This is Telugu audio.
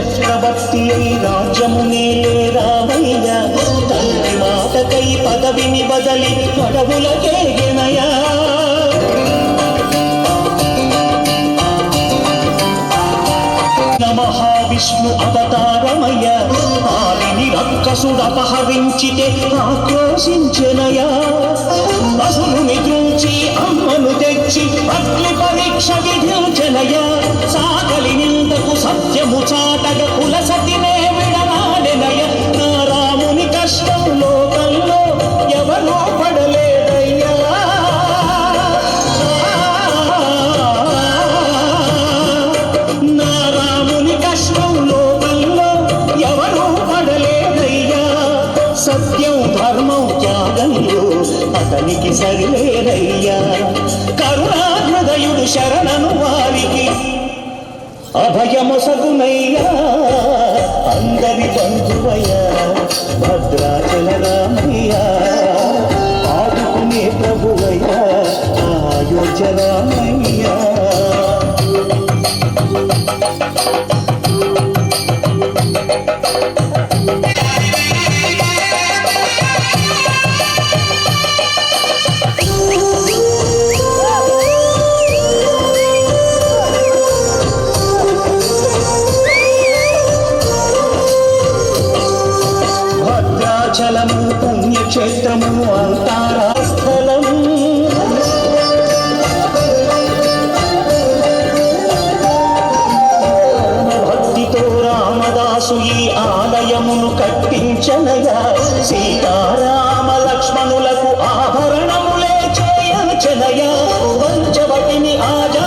చక్రవర్తి అయి రాజ్యమునే రావయ్య తండ్రి మాటకై పదవిని బదలి పడవులకేగినయా మహావిష్ణు అవతారమయ్య ఆలిని రక్కసుడపహరించితే ఆక్రోశించెనయా అసురుని ద్రోచి అమ్మను తెచ్చి అగ్ని పరీక్ష విధించెనయా సాగలి నిందకు సత్యము చాటగ కులసతినే విడనాడెనయ నా రాముని కష్టం లోకంలో ఎవరో పడలేదయ్యా సత్యం ధర్మం త్యాగంలో అతనికి సరిలేరయ్యా కరుణాహృదయుడు శరణను వారికి అభయమొసగునయ్యా అందరి బంధువయ్యా భద్రాచల రామయ్యా ఆదుకునే ప్రభువయ్యా అయోధ్య రామయ్యా భద్రాచలము పుణ్యక్షేత్రము అంతరాస్థలం భక్తితో రామదాసు ఈ ఆలయమును కట్టించనగా సీతారామ లక్ష్మణులకు ఆభరణములే చేయించనయా పంచవటిని ఆజా